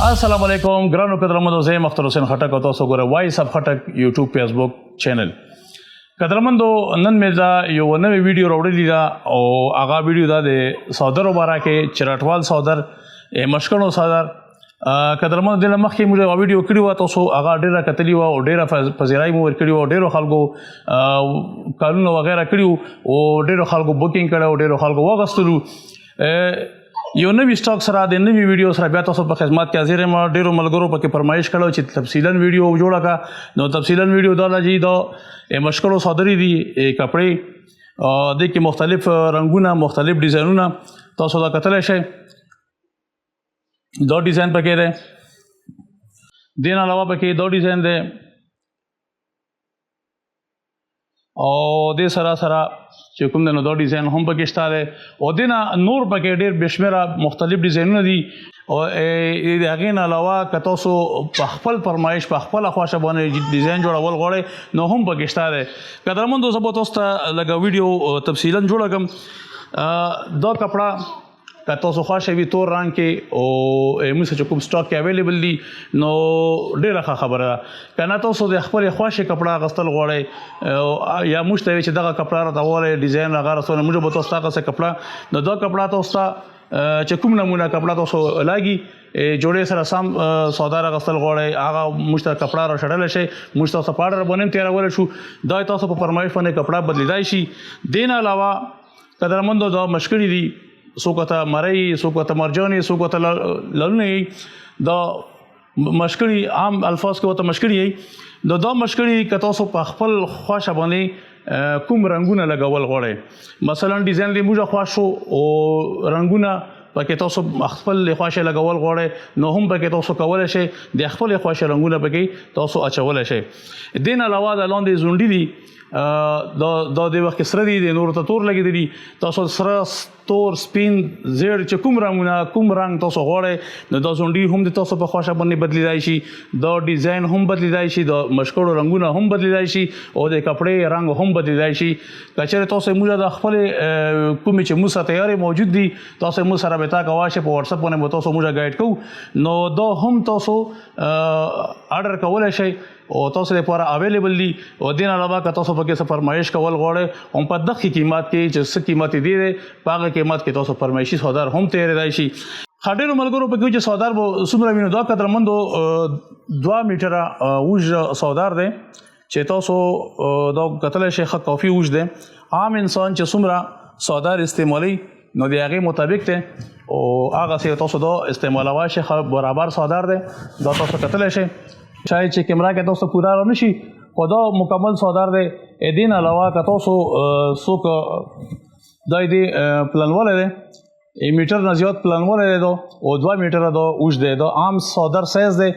السلام علیکم ګرانو قدرمنو زه مختار حسین خټک او تاسو ګوره وایس اف خټک یوټیوب فیسبوک چینل. قدرمنو نن مې دا یو نوې ویډیو راوړلې ده او هغه ویډیو دا د صادر مبارکه چرټوال صادر مشکڼو صادر قدرمنو د مخکې موږ یو ویډیو کړی و تاسو هغه ډیره کتلی و او ډیره فزیرای مو ور کړی و ډیرو خلکو قانون وغیرہ کړی او ډیرو خلکو بوکینګ کړو او ډیرو خلکو وغستلو. یو نوی سټاک سره د نوی ویډیو سره بیا تاسو په خدمت کې حاضر یم. ډیرو ملګرو پکې فرمایش کړو چې تفصیلا ویډیو جوړه کا نو تفصیلا ویډیو دا لږی دا مشکلو صادری دي کپڑے د کې مختلف رنگونه مختلف ډیزاینونه تاسو دا کتلی شئ. دا ډیزاین پکې دی دین علاوه پکې دا ډیزاین دی او د سره سره چې کوم د نو دا ډیزاین هم پکې شته دی او دینه نور پکې ډېر بشمیره مختلف ډیزاینونه دي او د هغې نه علاوه که تاسو په خپل فرمایش په خپله خوښه باندې ډیزاین جوړول غواړئ نو هم پکې شته دی. قدرمندو زه به تاسو ته لږه ویډیو تفصیلا جوړه کړم. دا کپړه که تاسو خوښه وي تور رنګ کې او موږ چې کوم سټاک کې اویلیبل دي نو ډېره ښه خبره ده. که نه تاسو د خپلې خوښې کپړه اخیستل غواړئ یا موږ ته وي چې دغه کپړه راته ووایئ ډیزاین هغه راڅونه موږ به تاسو ته هغسې کپړه نو دا کپړه تاسو ته چې کوم نمونه کپړه تاسو لاګي جوړې سره سم سودا راغستل غواړئ هغه موږ ته کپړه راښړلی شئ موږ تاسو په اډر باندې هم تېرولی شو. دا تاسو په فرمایش باندې کپړه بدلیدای شي. دې نه علاوه قدرمندو دا مشکړي دي څوک ته مرۍ څوک ته مرجانې څوک ته للونې دا مشکړي عام الفاظ کې ورته مشکړي دا مشکړي که تاسو په خپل خوښه باندې کوم رنګونه لګول غواړئ مثلا ډیزاین دې موږ خوښ شو او رنګونه پکې تاسو خپل خوښه لګول غواړئ نو هم پکې تاسو کولی شئ د خپل خوښه رنګونه پکې تاسو اچولی شئ. دې نه علاوه د لاندې ځونډي دي دا د وخت کې سره دي د نورو ته تور لګېدلي تاسو سره تور سپین زیړ چې کوم رنګونه کوم رنګ تاسو غواړئ نو دا ځونډي هم د تاسو په خوښه باندې بدلیدای شي دا ډیزاین هم بدلیدای شي د مشکړو رنګونه هم بدلیدای شي او د کپړې رنګ هم بدلیدای شي. که چېرې تاسو موږ د خپلې کومې چې موږ سره تیارې موجود دي تاسو موږ سره رابطه کولی شئ په وټساپ باندې به تاسو موږ ګایډ کوو نو دا هم تاسو اډر کولی شئ او تاسو لپاره اویلیبل دي. او دین علاوه که تاسو پکې څه فرمایش کول غواړئ هم په دغه قیمت کې چې څه قیمت دی په هغه قیمت کې تاسو فرمایشي سودار هم تیرېدای شي. ډېرو ملګرو پکې چې سودار به څومره وي نو دا قدرمندو 2 میټره اوږد سودار دی چې تاسو دا کتلی شئ ښه کافي اوږد دی. عام انسان چې څومره سودار استعمالوي نو د هغې مطابق دی او هغسې تاسو دا استعمالولی شئ ښه برابر سودار دی دا تاسو کتلی شئ. شاید چې کیمرا کې تاسو پورا را نشي خو دا مکمل سودار دی. دې نه علاوه که تاسو څوک دا دې پلنوالی دی میټر نه زیات پلنوالی دی دا او 2 میټره دا اوږد دی دا عام سودار سایز دی.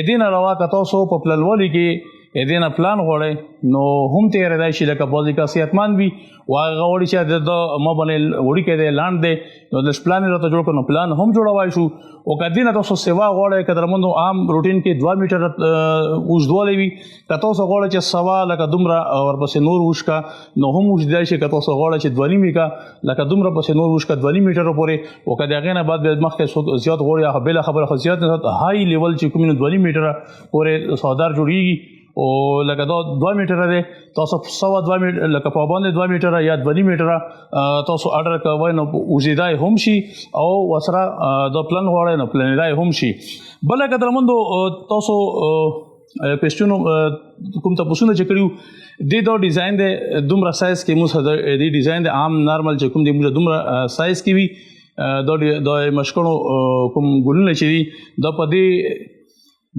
دې نه علاوه که تاسو په پلنوالي کې دې نه پلان غواړئ نو هم تېرېدای شي لکه بعضې که صحتمند وي او هغه غواړي چې د ما باندې وړوکی دی لاند دی نو لږ پلان یې راته جوړ کړو نو پلان هم جوړولی شو. او که دې نه تاسو سوا غواړئ قدرمندو عام روټین کې 2 میټره اوږدوالی وي که تاسو غواړئ چې سوا لکه دومره ورپسې نور اوږد کا نو هم اوږدیدای شي. که تاسو غواړئ چې 2 نیمې کا لکه دومره پسې نور اوږد کا 2 میټره پورې او که د هغې نه بعد بیا مخکې څوک زیات غواړي بله خبره خو زیات های لیول چې کوم 2 میټره پورې سودار جوړیږي او لکه دا 2 میټره دی تاسو سوا 2 میټره لکه په باندې 2 میټره یا 2 میټره تاسو اډر کوئ نو اوږدیدای هم شي او ورسره دا پلن غواړئ نو پلنېدای هم شي. بله قدرمندو تاسو کوېسچنو کوم تپوسونه چې کړي دې دا ډیزاین دی دومره سایز کې موږ دې ډیزاین دی عام نارمل چې کوم دی موږ دومره سایز کې وي دا مشکڼو کوم ګلونه چې دي دا په دې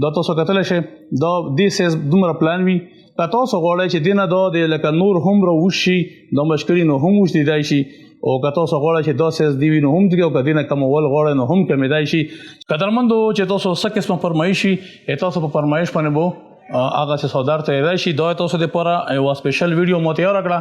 دا تاسو کتلی شئ دا دې سایز دومره پلان وي. که تاسو غواړئ چې دې نه دا د لکه نور هم راوږد شي دا مشکړي نو هم اوږدېدای شي او که تاسو غواړئ چې دا سایز دې وي نو هم دې او که دې نه کمول غواړئ نو هم کمېدای شي. قدرمندو چې تاسو څه قسمه فرمایش شي تاسو په فرمایش باندې به هغه څه سودار تیاری شي. دا تاسو لپاره یو سپیشل ویډیو مو تیار کړه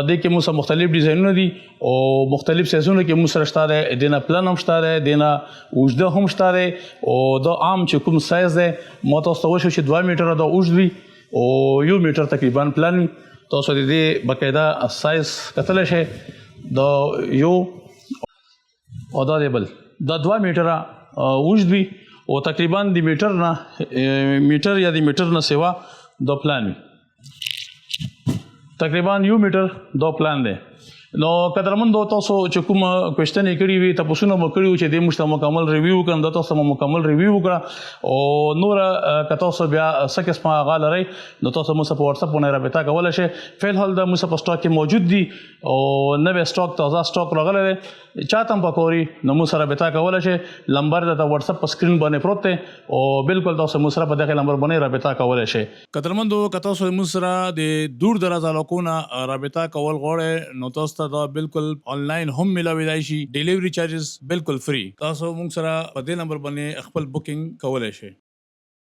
د کې موږ مختلف ډیزاینونه دي او مختلف سایزونه کې موږ سره شته دی د نه پلان هم شته دی د نه اوږده هم شته دی او دا عام چې کوم سایز دی ما تاسو ته وښیم چې 2 میټره دا اوږد وي او 1 میټر تقریبا پلان وي. تاسو د دې باقاعده سایز کتلی شئ دا یو او دا دی بل دا 2 میټره اوږد وي او تقریبا د میټر یا د میټر نه سیوا دو پلان وي تقریبا یو میټر دو پلان دی نو قدرمندو تاسو چې کوم کوېشنې کړي وي تاسو نو مکړیو چې د مشته مکمل ریویو کړم د تاسو مکمل ریویو کړه او نور کته تاسو بیا سکه سما غاله ری نو تاسو مو په واتس اپ باندې رابطه کولای شئ فعل حال د مو په سٹاک کې موجود دي او نوې سٹاک تازه سٹاک راغلی دی چاته هم پکوري نو مو سره رابطه کولای شئ نمبر د واتس اپ په سکرین باندې پروت دی او بالکل تاسو مو سره په دغه نمبر باندې رابطه کولای شئ قدرمندو کته تاسو مو سره د دور دراز علاقو نه رابطه کول غواړئ نو تاسو ته بالکل آنلاین هم ملاوي شي ډیلیوری چارجز بالکل فری تاسو موږ سره په دې نمبر باندې خپل بوکینګ کولای شئ